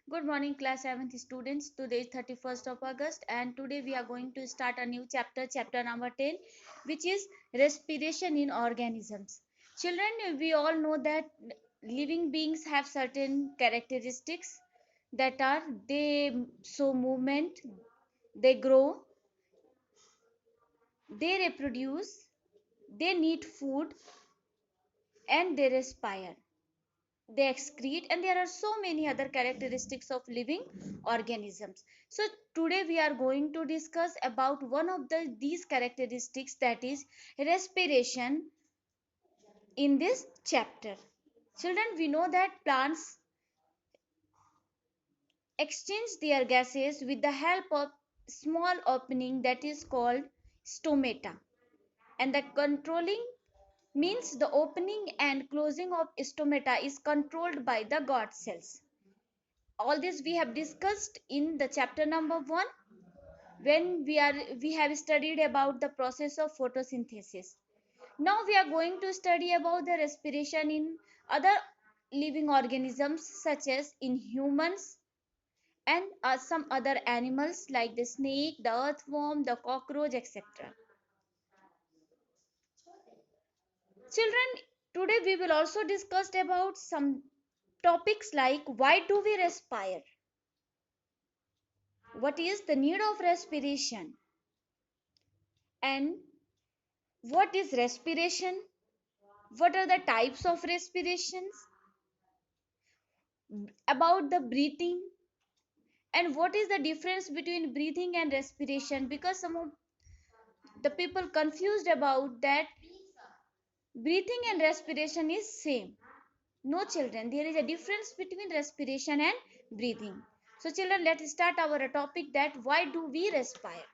Good morning, class 7th students. Today is 31st of August, and today we are going to start a new chapter, chapter number 10, which is respiration in organisms. Children, we all know that living beings have certain characteristics that are they show movement, they grow, they reproduce, they need food, and they respire. They excrete, and there are so many other characteristics of living organisms. So today we are going to discuss about one of these characteristics, that is respiration, in this chapter. Children, we know that plants exchange their gases with the help of small opening that is called stomata, and the controlling means the opening and closing of stomata is controlled by the god cells. All this we have discussed in the chapter number 1, when we have studied about the process of photosynthesis. Now we are going to study about the respiration in other living organisms, such as in humans and some other animals like the snake, the earthworm, the cockroach, etc. Children, today we will also discuss about some topics like why do we respire, what is the need of respiration, and what is respiration, what are the types of respirations, about the breathing, and what is the difference between breathing and respiration, because some of the people confused about that breathing and respiration is same. No, children, there is a difference between respiration and breathing. So children, let's start our topic, that why do we respire.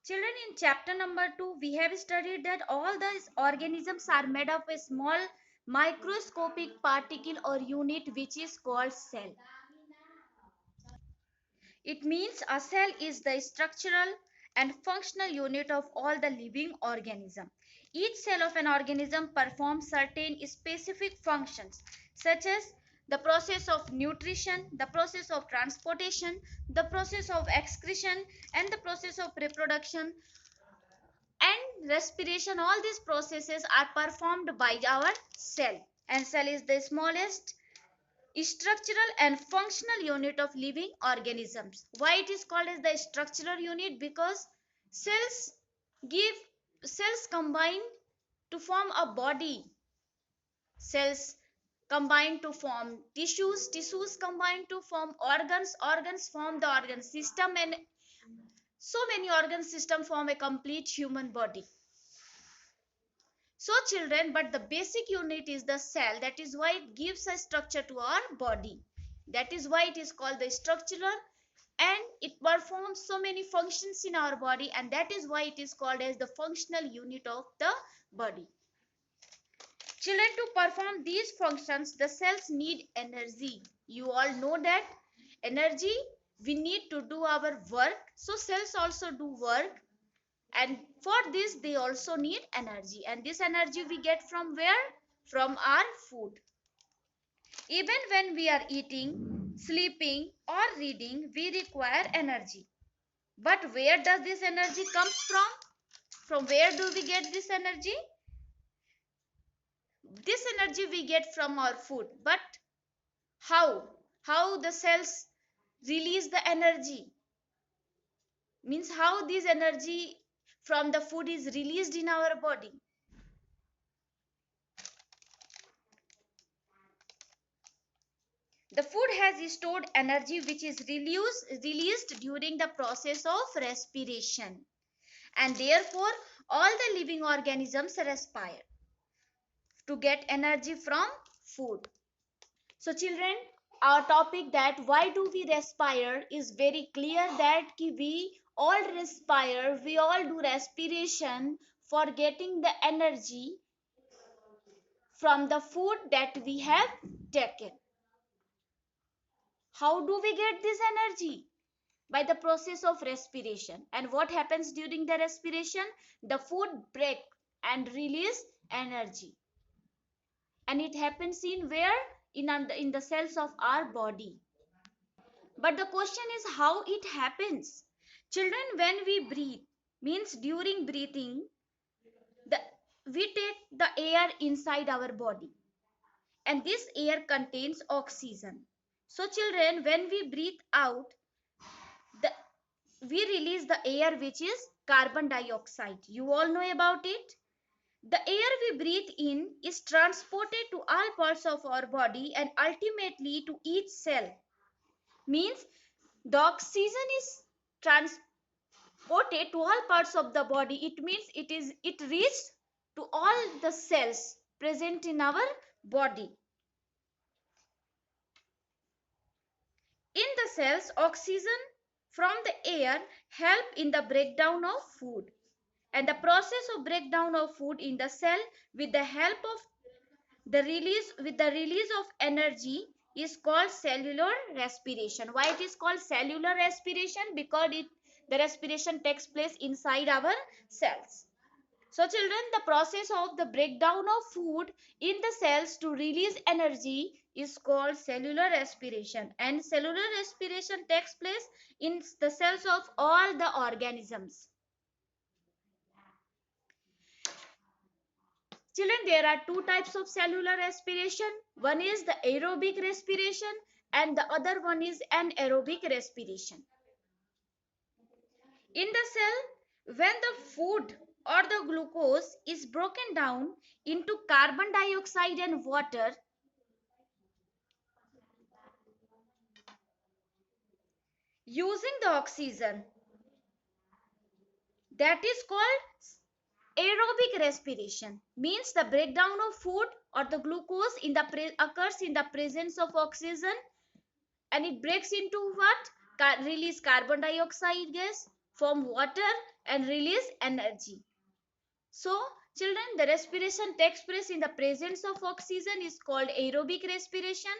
Children, in chapter number 2, we have studied that all the organisms are made of a small microscopic particle or unit which is called cell. It means a cell is the structural and functional unit of all the living organism. Each cell of an organism performs certain specific functions, such as the process of nutrition, the process of transportation, the process of excretion, and the process of reproduction and respiration. All these processes are performed by our cell, and cell is the smallest structural and functional unit of living organisms. Why it is called as the structural unit? Because cells give cells combine to form a body. Cells combine to form tissues, tissues combine to form organs, organs form the organ system, and so many organ system form a complete human body. So children, but the basic unit is the cell. That is why it gives a structure to our body. That is why it is called the structural, and it performs so many functions in our body, and that is why it is called as the functional unit of the body. Children, to perform these functions, the cells need energy. You all know that energy we need to do our work. So cells also do work, and for this they also need energy, and this energy we get from where? From our food. Even when we are eating, sleeping, or reading, we require energy. But where does this energy comes from where do we get this energy? This energy we get from our food. But how the cells release the energy, means how this energy from the food is released in our body? The food has stored energy which is released during the process of respiration, and therefore all the living organisms respire to get energy from food. So children, our topic, that why do we respire, is very clear, that we all respire, we all do respiration for getting the energy from the food that we have taken. How do we get this energy? By the process of respiration. And what happens during the respiration? The food break and release energy. And it happens in where? in the cells of our body. But the question is how it happens. Children, when we breathe, means during breathing, the, we take the air inside our body, and this air contains oxygen. So children, when we breathe out, the, we release the air which is carbon dioxide. You all know about it. The air we breathe in is transported to all parts of our body and ultimately to each cell. Means the oxygen is transported to all parts of the body. It means it reaches to all the cells present in our body. In the cells, oxygen from the air help in the breakdown of food, and the process of breakdown of food in the cell with the help of the release of energy is called cellular respiration. Why it is called cellular respiration? Because the respiration takes place inside our cells. So children, the process of the breakdown of food in the cells to release energy is called cellular respiration, and cellular respiration takes place in the cells of all the organisms. Children, there are two types of cellular respiration. One is the aerobic respiration and the other one is anaerobic respiration. In the cell, when the food or the glucose is broken down into carbon dioxide and water, using the oxygen, that is called aerobic respiration. Means the breakdown of food or the glucose occurs in the presence of oxygen, and it breaks into what? Release carbon dioxide gas, form water and release energy. So children, the respiration takes place in the presence of oxygen is called aerobic respiration,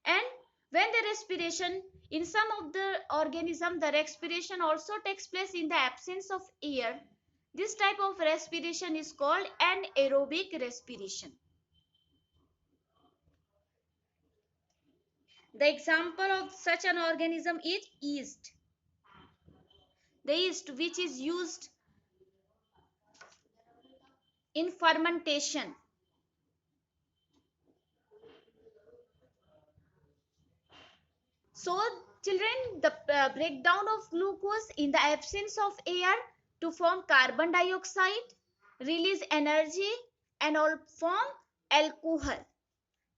and when the respiration in some of the organism, the respiration also takes place in the absence of air. This type of respiration is called anaerobic respiration. The example of such an organism is yeast. The yeast which is used in fermentation. So children, the breakdown of glucose in the absence of air to form carbon dioxide, release energy and all form alcohol.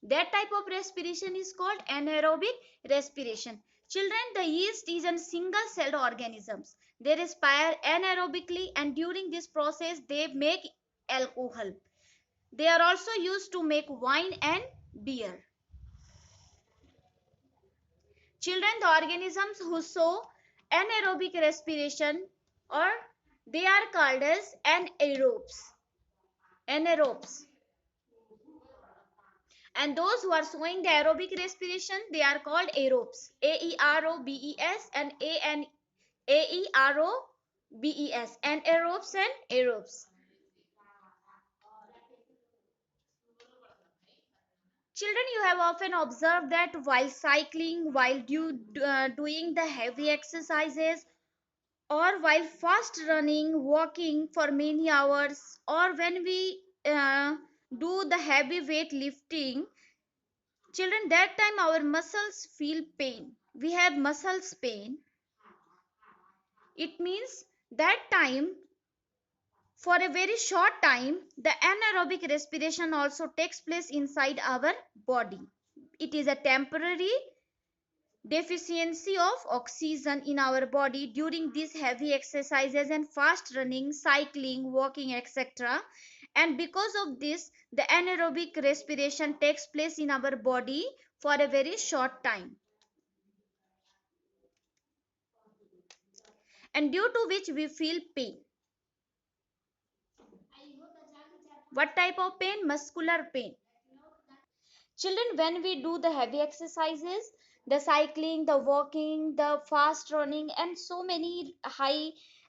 That type of respiration is called anaerobic respiration. Children, the yeast is a single celled organisms. They respire anaerobically, and during this process they make alcohol. They are also used to make wine and beer. Children, the organisms who show anaerobic respiration, or they are called as anaerobes. Anaerobes. And those who are showing the aerobic respiration, they are called aerobes. Aerobes and aerobes. Anaerobes and aerobes. Children, you have often observed that while cycling, while doing the heavy exercises, or while fast running, walking for many hours, or when we do the heavy weight lifting, children, that time our muscles feel pain. We have muscles pain. It means that time, for a very short time, the anaerobic respiration also takes place inside our body. It is a temporary deficiency of oxygen in our body during these heavy exercises and fast running, cycling, walking, etc. And because of this, the anaerobic respiration takes place in our body for a very short time, and due to which we feel pain. What type of pain? Muscular pain. Children, when we do the heavy exercises, the cycling, the walking, the fast running, and so many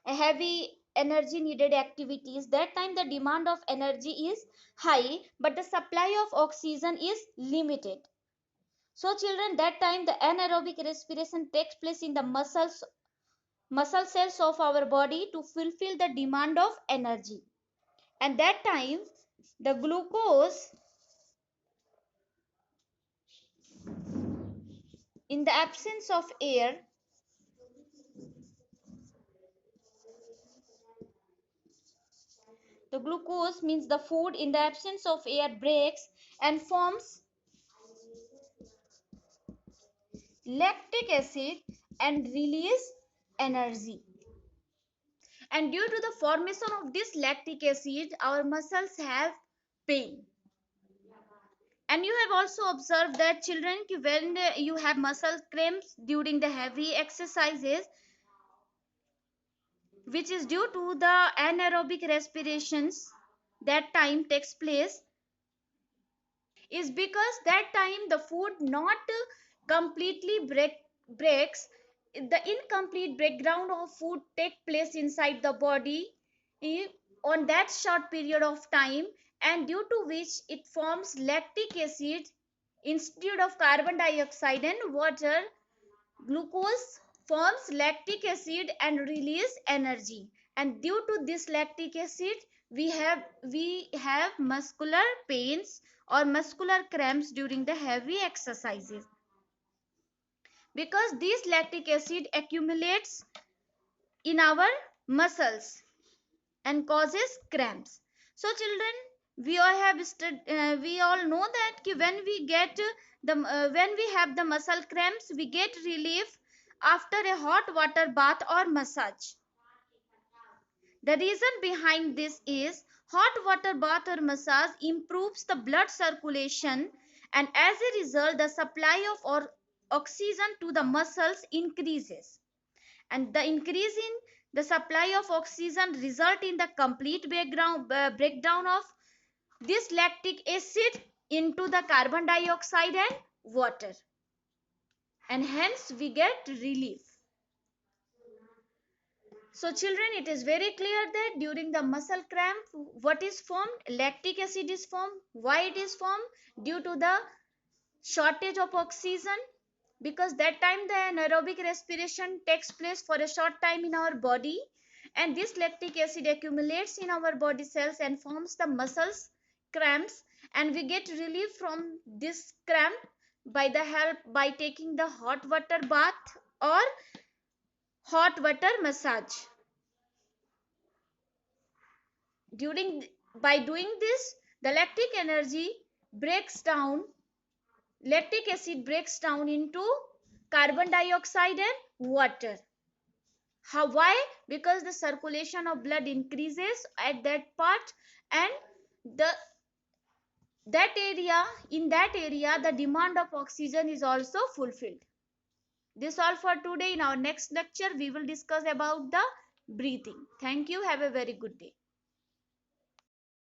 heavy energy needed activities, that time the demand of energy is high, but the supply of oxygen is limited. So children, that time the anaerobic respiration takes place in the muscle cells of our body to fulfill the demand of energy. And that time the glucose, in the absence of air, the glucose means the food in the absence of air breaks and forms lactic acid and release energy. And due to the formation of this lactic acid, our muscles have pain. And you have also observed that children, when you have muscle cramps during the heavy exercises, which is due to the anaerobic respirations that time takes place, is because that time the food not completely breaks. The incomplete breakdown of food take place inside the body on that short period of time, and due to which it forms lactic acid instead of carbon dioxide and water. Glucose forms lactic acid and release energy, and due to this lactic acid we have muscular pains or muscular cramps during the heavy exercises, because this lactic acid accumulates in our muscles and causes cramps. So children, we all know that when we get when we have the muscle cramps, we get relief after a hot water bath or massage. The reason behind this is hot water bath or massage improves the blood circulation, and as a result the supply of oxygen to the muscles increases, and the increase in the supply of oxygen result in the complete breakdown of this lactic acid into the carbon dioxide and water, and hence we get relief. So children, it is very clear that during the muscle cramp, what is formed? Lactic acid is formed. Why it is formed? Due to the shortage of oxygen, because that time the anaerobic respiration takes place for a short time in our body, and this lactic acid accumulates in our body cells and forms the muscles cramps, and we get relief from this cramp by taking the hot water bath or hot water massage. During by doing this, the lactic acid breaks down into carbon dioxide and water. Why? Because the circulation of blood increases at that part, and the in that area the demand of oxygen is also fulfilled. This all for today. In our next lecture we will discuss about the breathing. Thank you. Have a very good day.